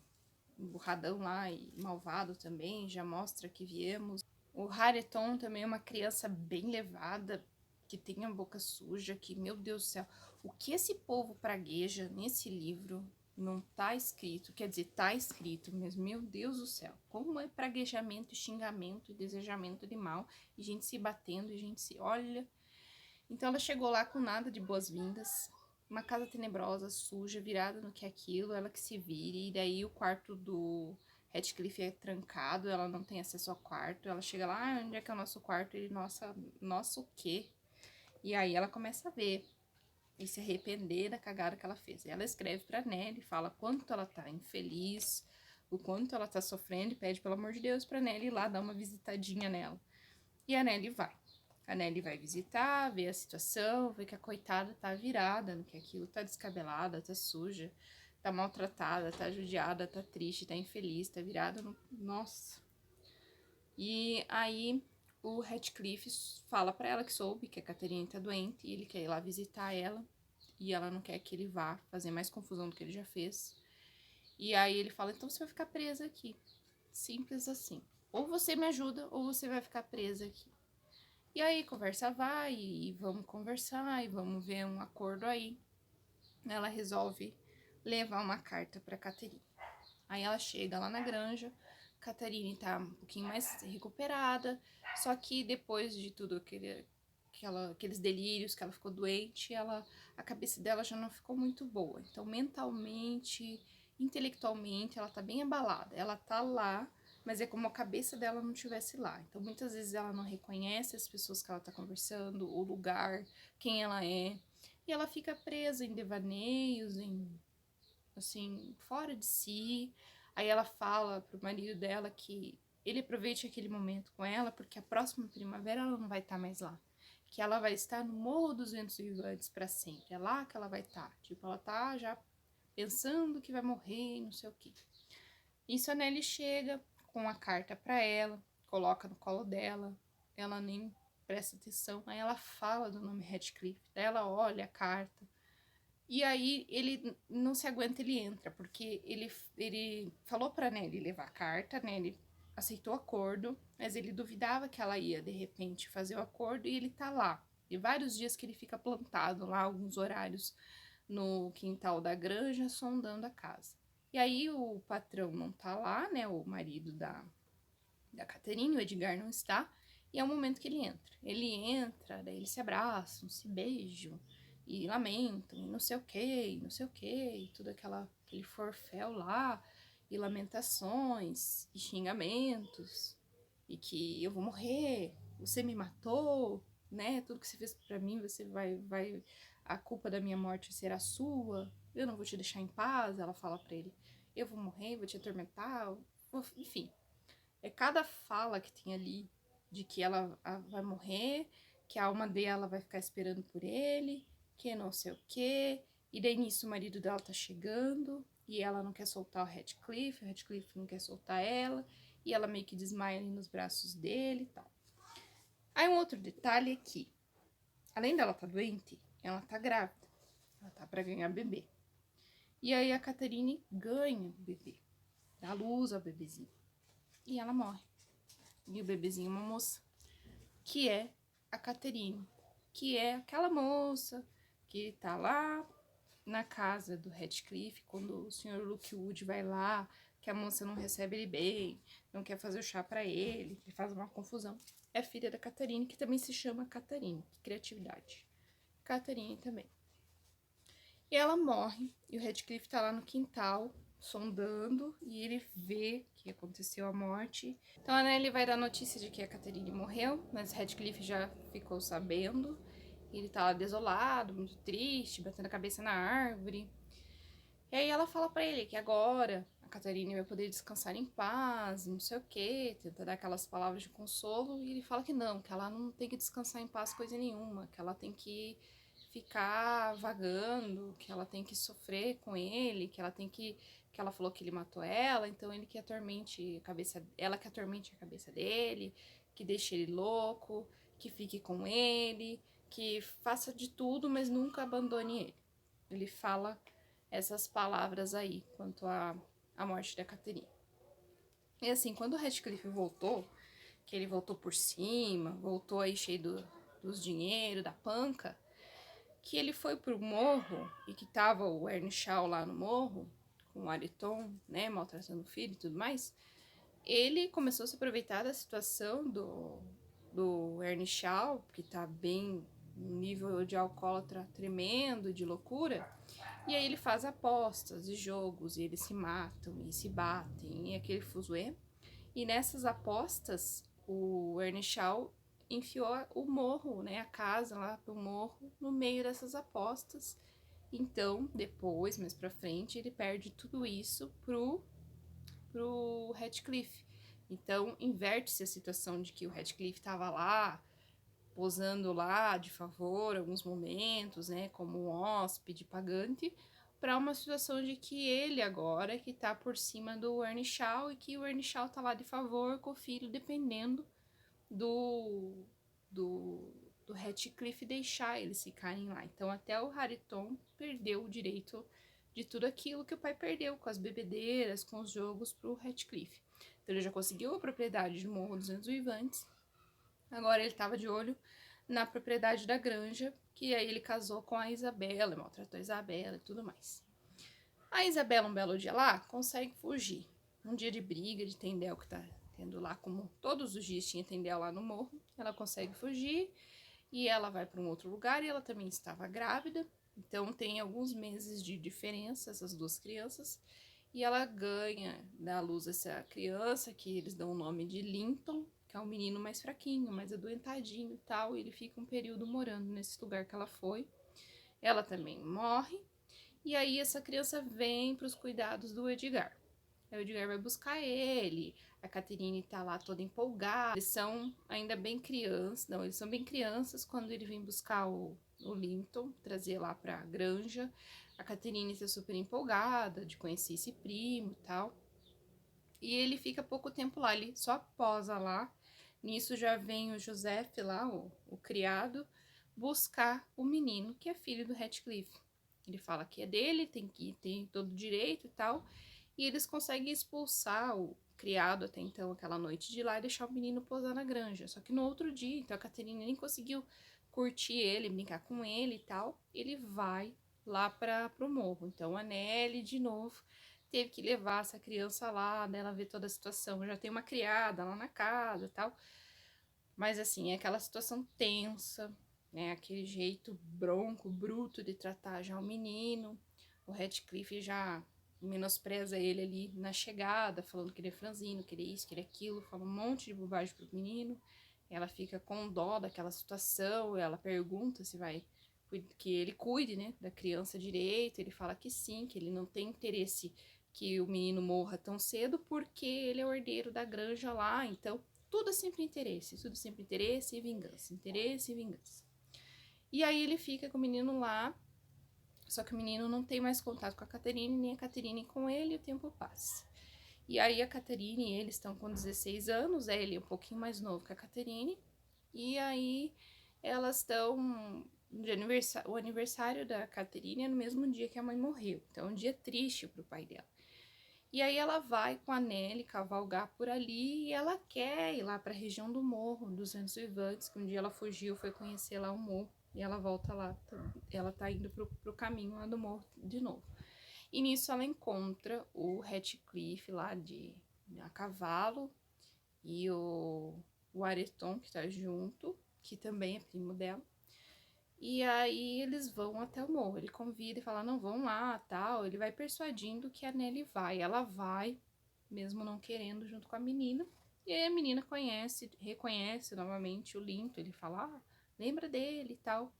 burradão lá e malvado também, já mostra que viemos. O Hareton também é uma criança bem levada, que tem a boca suja, que, meu Deus do céu, o que esse povo pragueja nesse livro não tá escrito, quer dizer, tá escrito, mas, meu Deus do céu, como é praguejamento, xingamento e desejamento de mal, e gente se batendo, e gente se olha. Então ela chegou lá com nada de boas-vindas, uma casa tenebrosa, suja, virada no que é aquilo, ela que se vire, e daí o quarto do Radcliffe é trancado, ela não tem acesso ao quarto, ela chega lá, onde é que é o nosso quarto? Ele, nossa o quê? E aí ela começa a ver e se arrepender da cagada que ela fez. E ela escreve pra Nelly, fala quanto ela tá infeliz, o quanto ela tá sofrendo, e pede pelo amor de Deus pra Nelly ir lá dar uma visitadinha nela. E a Nelly vai. A Nelly vai visitar, ver a situação, ver que a coitada tá virada, que aquilo tá descabelada, tá suja, tá maltratada, tá judiada, tá triste, tá infeliz, tá virada no... Nossa! E aí o Radcliffe fala pra ela que soube que a Catarina tá doente e ele quer ir lá visitar ela. E ela não quer que ele vá fazer mais confusão do que ele já fez. E aí ele fala, então você vai ficar presa aqui. Simples assim. Ou você me ajuda, ou você vai ficar presa aqui. E aí conversa vai, e vamos conversar, e vamos ver um acordo aí. Ela resolve levar uma carta pra Caterina. Aí ela chega lá na granja, Catarine tá um pouquinho mais recuperada, só que depois de tudo aqueles delírios que ela ficou doente, a cabeça dela já não ficou muito boa. Então, mentalmente, intelectualmente, ela tá bem abalada. Ela tá lá, mas é como a cabeça dela não estivesse lá. Então, muitas vezes ela não reconhece as pessoas que ela tá conversando, o lugar, quem ela é. E ela fica presa em devaneios, assim, fora de si. Aí ela fala pro marido dela que ele aproveite aquele momento com ela, porque a próxima primavera ela não vai estar mais lá. Que ela vai estar no Morro dos Ventos Vivantes para sempre. É lá que ela vai estar. Tipo, ela tá já pensando que vai morrer e não sei o quê. Isso a Nelly chega com a carta para ela, coloca no colo dela, ela nem presta atenção. Aí ela fala do nome Radcliffe, daí ela olha a carta. E aí ele não se aguenta, ele entra, porque ele falou pra Nelly levar a carta, né? Ele aceitou o acordo, mas ele duvidava que ela ia, de repente, fazer o acordo e ele tá lá. E vários dias que ele fica plantado lá, alguns horários no quintal da granja, sondando a casa. E aí o patrão não tá lá, né? O marido da Caterine, o Edgar não está, e é o momento que ele entra. Ele entra, daí eles se abraçam, se beijam, e lamentam, e não sei o que, não sei o que, e tudo aquele forféu lá, e lamentações, e xingamentos, e que eu vou morrer, você me matou, né? Tudo que você fez pra mim, você a culpa da minha morte será sua, eu não vou te deixar em paz, ela fala pra ele, eu vou morrer, vou te atormentar, enfim. É cada fala que tem ali de que ela vai morrer, que a alma dela vai ficar esperando por ele, que não sei o quê. E daí nisso o marido dela tá chegando e ela não quer soltar o Radcliffe não quer soltar ela, e ela meio que desmaia ali nos braços dele e tal. Aí um outro detalhe é que, além dela tá doente, ela tá grávida. Ela tá pra ganhar bebê. E aí a Caterine ganha o bebê, dá luz ao bebezinho. E ela morre. E o bebezinho é uma moça, que é a Caterine, que é aquela moça que tá lá na casa do Radcliffe, quando o Sr. Lookwood vai lá, que a moça não recebe ele bem, não quer fazer o chá pra ele, que faz uma confusão. É filha da Caterine, que também se chama Caterine, que criatividade. Caterine também. E ela morre, e o Radcliffe tá lá no quintal, sondando, e ele vê que aconteceu a morte. Então a Nelly vai dar notícia de que a Caterine morreu, mas Radcliffe já ficou sabendo. Ele tá lá desolado, muito triste, batendo a cabeça na árvore. E aí ela fala pra ele que agora a Caterine vai poder descansar em paz, não sei o que, tenta dar aquelas palavras de consolo, e ele fala que não, que ela não tem que descansar em paz coisa nenhuma, que ela tem que ficar vagando, que ela tem que sofrer com ele, que ela falou que ele matou ela, então ele que atormente a cabeça, ela que atormente a cabeça dele, que deixe ele louco, que fique com ele, que faça de tudo, mas nunca abandone ele. Ele fala essas palavras aí quanto à morte da Caterine. E assim, quando o Radcliffe voltou, que ele voltou por cima, voltou aí cheio dos dinheiro, da panca, que ele foi pro morro e que tava o Earnshaw lá no morro, com o Ariton, né, maltratando o filho e tudo mais, ele começou a se aproveitar da situação do Earnshaw, que tá bem um nível de alcoólatra tremendo, de loucura, e aí ele faz apostas e jogos, e eles se matam e se batem, e aquele fuzuê. E nessas apostas, o Earnshaw enfiou o morro, né, a casa lá pro morro, no meio dessas apostas. Então, depois, mais pra frente, ele perde tudo isso pro Radcliffe. Então, inverte-se a situação de que o Radcliffe estava lá, posando lá de favor alguns momentos, né, como um hóspede pagante, para uma situação de que ele agora que tá por cima do Earnshaw e que o Earnshaw tá lá de favor com o filho, dependendo do do Radcliffe deixar eles ficarem lá. Então até o Hariton perdeu o direito de tudo aquilo que o pai perdeu, com as bebedeiras, com os jogos pro Radcliffe. Então ele já conseguiu a propriedade de Morro dos Ventos Vivantes, agora ele estava de olho na propriedade da granja, que aí ele casou com a Isabela, maltratou a Isabela e tudo mais. A Isabela, um belo dia lá, consegue fugir. um dia de briga, de tendel que tá tendo lá, como todos os dias tinha tendel lá no morro. Ela consegue fugir e ela vai para um outro lugar e ela também estava grávida. Então tem alguns meses de diferença essas duas crianças. E ela ganha, dá à luz essa criança, que eles dão o nome de Linton, que é um menino mais fraquinho, mais adoentadinho e tal. E ele fica um período morando nesse lugar que ela foi. Ela também morre. E aí essa criança vem para os cuidados do Edgar. Aí o Edgar vai buscar ele, a Catherine tá lá toda empolgada. Eles são ainda bem crianças, não, eles são bem crianças quando ele vem buscar o Linton, trazer lá pra granja. A Catherine tá super empolgada de conhecer esse primo e tal. E ele fica pouco tempo lá, ele só posa lá. Nisso já vem o Joseph lá, o criado, buscar o menino, que é filho do Heathcliff. Ele fala que é dele, tem todo direito e tal. E eles conseguem expulsar o criado até então, aquela noite de lá, e deixar o menino posar na granja. Só que no outro dia, então a Caterina nem conseguiu curtir ele, brincar com ele e tal. Ele vai lá para pro morro. Então a Nelly, de novo, teve que levar essa criança lá, dela ver toda a situação. Já tem uma criada lá na casa e tal. Mas assim, é aquela situação tensa, né? Aquele jeito bronco, bruto de tratar já o menino. O Heathcliff já menospreza ele ali na chegada, falando que ele é franzino, que ele é isso, que ele é aquilo, fala um monte de bobagem pro menino. Ela fica com dó daquela situação, ela pergunta se vai que ele cuide, né, da criança direito. Ele fala que sim, que ele não tem interesse que o menino morra tão cedo porque ele é o herdeiro da granja lá, então tudo tudo sempre interesse e vingança, interesse e vingança. E aí ele fica com o menino lá, só que o menino não tem mais contato com a Caterine, nem a Caterine com ele, e o tempo passa. E aí a Caterine e ele estão com 16 anos, ele é um pouquinho mais novo que a Caterine, e aí elas estão o aniversário da Caterine é no mesmo dia que a mãe morreu, então é um dia triste pro pai dela. E aí ela vai com a Nelly cavalgar por ali e ela quer ir lá para a região do morro, dos Ventos Vivantes, que um dia ela fugiu, foi conhecer lá o morro, e ela volta lá, ela tá indo pro caminho lá do morro de novo. E nisso ela encontra o Heathcliff lá a cavalo e o Areton, que tá junto, que também é primo dela. E aí eles vão até o morro. Ele convida e fala, não, vão lá, tal. Ele vai persuadindo que a Nelly vai. Ela vai, mesmo não querendo, junto com a menina. E aí a menina reconhece novamente o Linton. Ele fala, lembra dele e tal.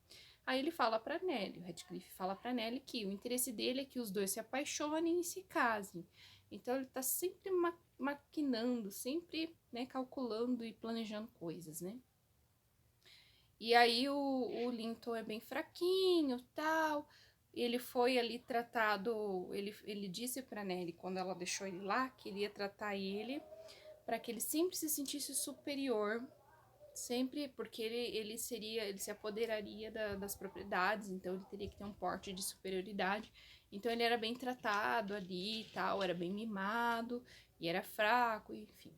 Aí ele fala pra Nelly, o Heathcliff fala pra Nelly que o interesse dele é que os dois se apaixonem e se casem. Então ele tá sempre maquinando, sempre, né, calculando e planejando coisas, né? E aí o Linton é bem fraquinho, tal. Ele foi ali tratado, ele disse pra Nelly quando ela deixou ele lá que ele ia tratar ele para que ele sempre se sentisse superior, sempre porque ele se apoderaria das propriedades, então ele teria que ter um porte de superioridade. Então ele era bem tratado ali e tal, era bem mimado e era fraco, enfim.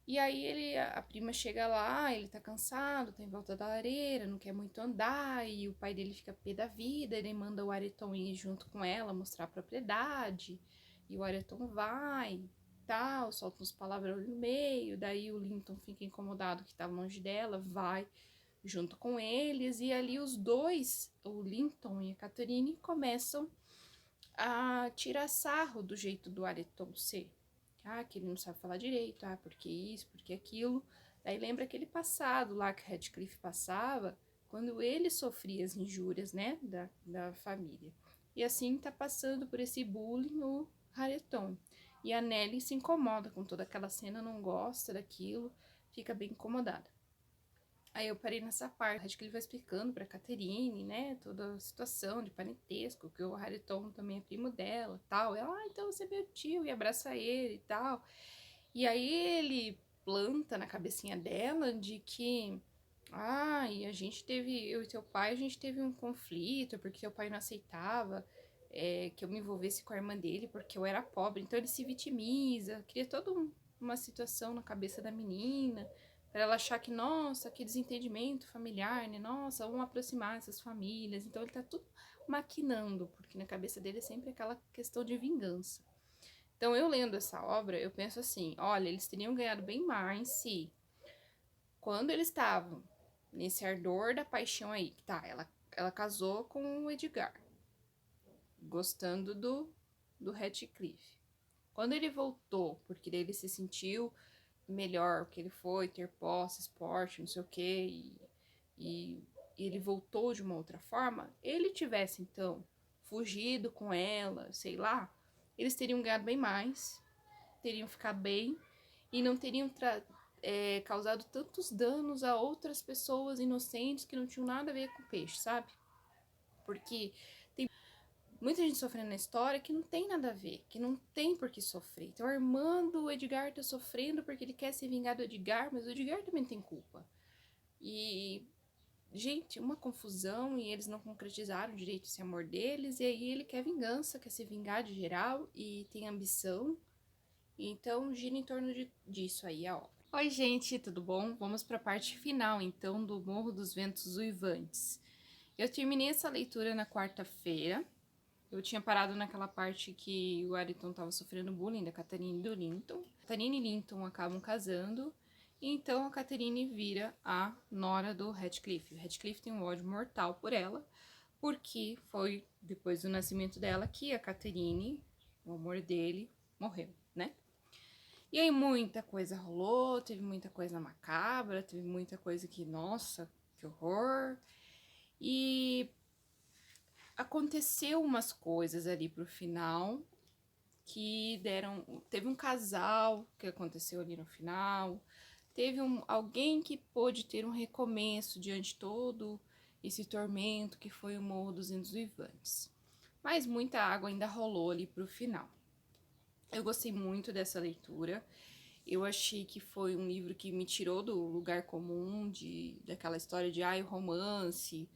E aí a prima chega lá, ele tá cansado, tá em volta da lareira, não quer muito andar, e o pai dele fica pé da vida, ele manda o Areton ir junto com ela, mostrar a propriedade, e o Areton vai, tal, solta uns palavrões no meio, daí o Linton fica incomodado que tá longe dela, vai junto com eles, e ali os dois, o Linton e a Catherine, começam a tirar sarro do jeito do Areton ser. Que ele não sabe falar direito, porque isso, porque aquilo. Daí lembra aquele passado lá que o Heathcliff passava, quando ele sofria as injúrias, né, da família. E assim tá passando por esse bullying o Hareton. E a Nelly se incomoda com toda aquela cena, não gosta daquilo, fica bem incomodada. Aí eu parei nessa parte, acho que ele vai explicando pra Catherine, né, toda a situação de parentesco, que o Hareton também é primo dela, tal. Ela, então você é meu tio, e abraça ele e tal. E aí ele planta na cabecinha dela de que, e a gente teve, eu e teu pai, a gente teve um conflito, porque teu pai não aceitava que eu me envolvesse com a irmã dele, porque eu era pobre. Então ele se vitimiza, cria toda uma situação na cabeça da menina, para ela achar que, nossa, que desentendimento familiar, né? Nossa, vamos aproximar essas famílias. Então ele tá tudo maquinando, porque na cabeça dele é sempre aquela questão de vingança. Então, eu lendo essa obra, eu penso assim, olha, eles teriam ganhado bem mais se, quando eles estavam nesse ardor da paixão aí, que tá, ela casou com o Edgar, gostando do Heathcliff. Quando ele voltou, porque daí ele se sentiu melhor, que ele foi ter posse, esporte, não sei o quê, e ele voltou de uma outra forma, ele tivesse, então, fugido com ela, sei lá, eles teriam ganhado bem mais, teriam ficado bem, e não teriam causado tantos danos a outras pessoas inocentes que não tinham nada a ver com o peixe, sabe? Porque tem muita gente sofrendo na história que não tem nada a ver, que não tem por que sofrer. Então, a irmã do Edgar tá sofrendo porque ele quer se vingar do Edgar, mas o Edgar também tem culpa. E, gente, uma confusão, e eles não concretizaram direito esse amor deles, e aí ele quer vingança, quer se vingar de geral e tem ambição. Então, gira em torno disso aí a obra. Oi, gente, tudo bom? Vamos para a parte final, então, do Morro dos Ventos Uivantes. Eu terminei essa leitura na quarta-feira. Eu tinha parado naquela parte que o Ayrton estava sofrendo bullying da Catherine e do Linton. Catherine e Linton acabam casando, e então a Catherine vira a nora do Heathcliff. O Heathcliff tem um ódio mortal por ela, porque foi depois do nascimento dela que a Catherine, o amor dele, morreu, né? E aí muita coisa rolou, teve muita coisa macabra, teve muita coisa que, nossa, que horror. E aconteceu umas coisas ali pro final que deram. Teve um casal que aconteceu ali no final. Teve alguém que pôde ter um recomeço diante de todo esse tormento que foi o Morro dos Ventos Uivantes. Mas muita água ainda rolou ali pro final. Eu gostei muito dessa leitura. Eu achei que foi um livro que me tirou do lugar comum, daquela história de o romance,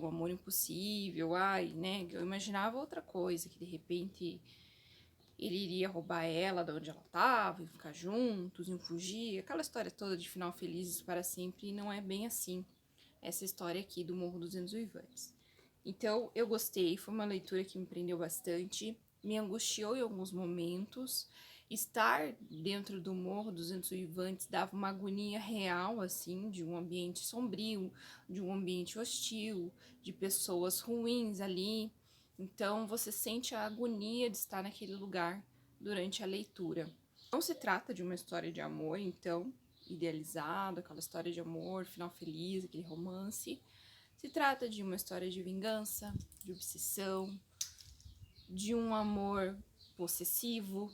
o amor impossível, né? Eu imaginava outra coisa, que de repente ele iria roubar ela de onde ela estava, e ficar juntos, iam fugir, aquela história toda de final felizes para sempre, e não é bem assim essa história aqui do Morro dos Ventos Uivantes. Então, eu gostei, foi uma leitura que me prendeu bastante, me angustiou em alguns momentos. Estar dentro do Morro dos Ventos Uivantes dava uma agonia real, assim, de um ambiente sombrio, de um ambiente hostil, de pessoas ruins ali. Então, você sente a agonia de estar naquele lugar durante a leitura. Não se trata de uma história de amor, então, idealizado, aquela história de amor, final feliz, aquele romance. Se trata de uma história de vingança, de obsessão, de um amor possessivo,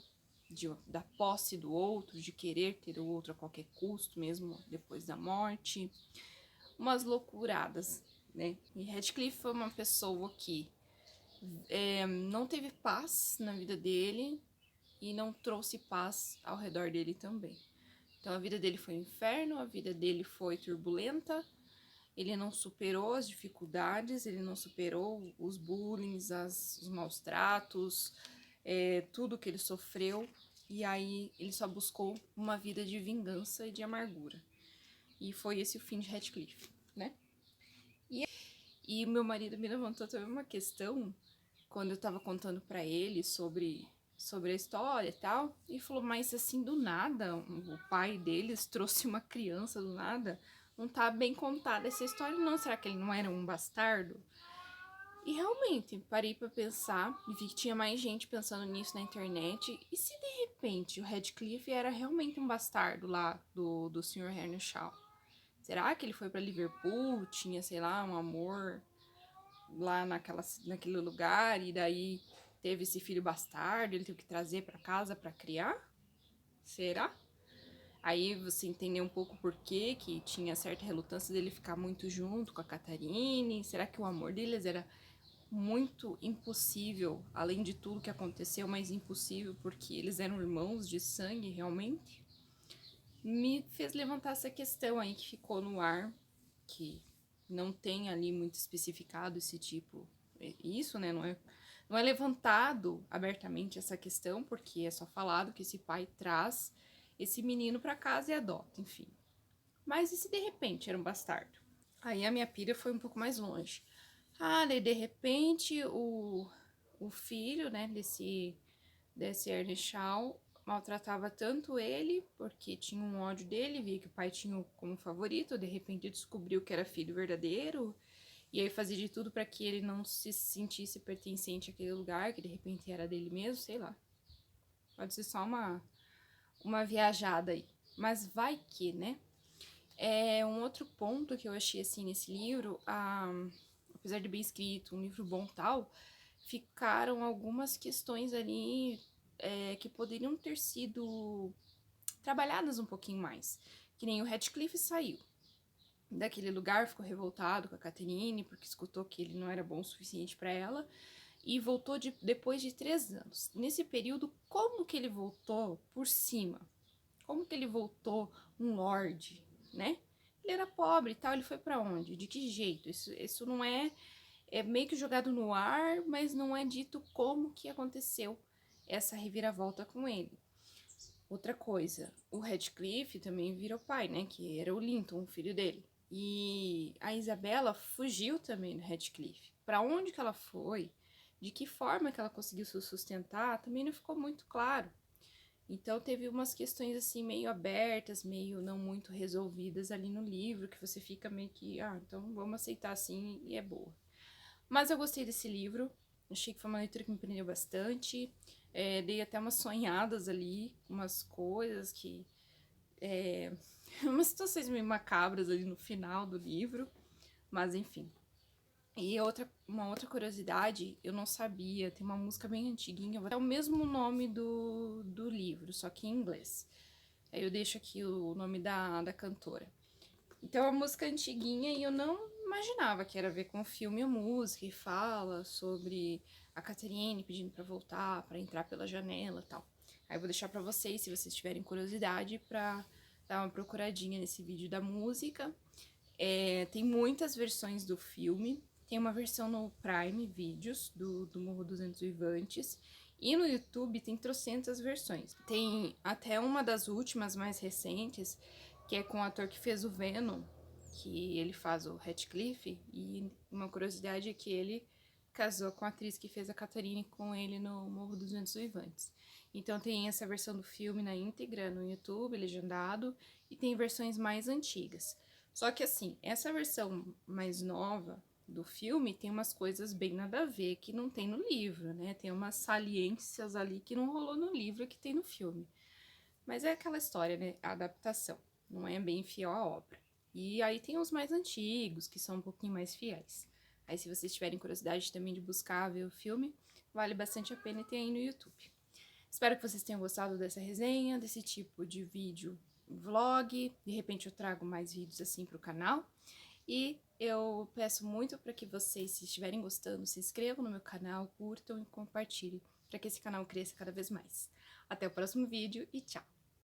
da posse do outro, de querer ter o outro a qualquer custo, mesmo depois da morte. Umas loucuradas, né? E Heathcliff foi uma pessoa que não teve paz na vida dele e não trouxe paz ao redor dele também. Então a vida dele foi um inferno, a vida dele foi turbulenta, ele não superou as dificuldades, ele não superou os bullying, os maus tratos, tudo que ele sofreu, e aí ele só buscou uma vida de vingança e de amargura. E foi esse o fim de Heathcliff, né? E meu marido me levantou também uma questão quando eu tava contando pra ele sobre a história e tal, e falou, mas assim, do nada, o pai deles trouxe uma criança do nada, não tá bem contada essa história não, será que ele não era um bastardo? E realmente, parei pra pensar, e vi que tinha mais gente pensando nisso na internet, e se de repente o Heathcliff era realmente um bastardo lá do Sr. Henry Shaw? Será que ele foi pra Liverpool, tinha, sei lá, um amor lá naquele lugar, e daí teve esse filho bastardo, ele teve que trazer para casa para criar? Será? Aí você entendeu um pouco por que tinha certa relutância dele ficar muito junto com a Catarine. Será que o amor deles era muito impossível, além de tudo que aconteceu, mas impossível porque eles eram irmãos de sangue realmente? Me fez levantar essa questão aí que ficou no ar, que não tem ali muito especificado esse tipo, isso, né, não é levantado abertamente essa questão, porque é só falado que esse pai traz esse menino para casa e adota, enfim. Mas e se de repente era um bastardo? Aí a minha pira foi um pouco mais longe. Daí de repente o filho, né, desse Ernest Shaw maltratava tanto ele, porque tinha um ódio dele, via que o pai tinha como favorito, de repente descobriu que era filho verdadeiro, e aí fazia de tudo para que ele não se sentisse pertencente àquele lugar, que de repente era dele mesmo, sei lá. Pode ser só uma viajada aí. Mas vai que, né? É um outro ponto que eu achei assim nesse livro, apesar de bem escrito, um livro bom tal, ficaram algumas questões ali que poderiam ter sido trabalhadas um pouquinho mais. Que nem o Radcliffe saiu daquele lugar, ficou revoltado com a Catherine, porque escutou que ele não era bom o suficiente para ela, e voltou depois de 3 anos. Nesse período, como que ele voltou por cima? Como que ele voltou um lord, né? Ele era pobre e tal, ele foi para onde? De que jeito? Isso não é meio que jogado no ar, mas não é dito como que aconteceu essa reviravolta com ele. Outra coisa, o Radcliffe também virou pai, né? Que era o Linton, o filho dele. E a Isabela fugiu também do Radcliffe. Para onde que ela foi? De que forma que ela conseguiu se sustentar? Também não ficou muito claro. Então teve umas questões assim meio abertas, meio não muito resolvidas ali no livro, que você fica meio que, então vamos aceitar assim e é boa. Mas eu gostei desse livro, achei que foi uma leitura que me prendeu bastante, dei até umas sonhadas ali, umas coisas que... umas situações meio macabras ali no final do livro, mas enfim. E uma outra curiosidade, eu não sabia, tem uma música bem antiguinha, é o mesmo nome do livro, só que em inglês. Aí eu deixo aqui o nome da cantora. Então é uma música antiguinha e eu não imaginava que era a ver com o filme a música, e fala sobre a Catherine pedindo pra voltar, pra entrar pela janela e tal. Aí eu vou deixar pra vocês, se vocês tiverem curiosidade, pra dar uma procuradinha nesse vídeo da música. Tem muitas versões do filme. Tem uma versão no Prime Videos, do Morro dos Ventos Uivantes. E no YouTube tem trocentas versões. Tem até uma das últimas, mais recentes, que é com o ator que fez o Venom, que ele faz o Radcliffe. E uma curiosidade é que ele casou com a atriz que fez a Catherine com ele no Morro dos Ventos Uivantes. Então tem essa versão do filme na íntegra no YouTube, legendado, e tem versões mais antigas. Só que assim, essa versão mais nova do filme tem umas coisas bem nada a ver que não tem no livro, né? Tem umas saliências ali que não rolou no livro que tem no filme. Mas é aquela história, né? A adaptação. Não é bem fiel à obra. E aí tem os mais antigos, que são um pouquinho mais fiéis. Aí se vocês tiverem curiosidade também de buscar ver o filme, vale bastante a pena e tem aí no YouTube. Espero que vocês tenham gostado dessa resenha, desse tipo de vídeo vlog. De repente eu trago mais vídeos assim pro canal. E eu peço muito para que vocês, se estiverem gostando, se inscrevam no meu canal, curtam e compartilhem, para que esse canal cresça cada vez mais. Até o próximo vídeo e tchau!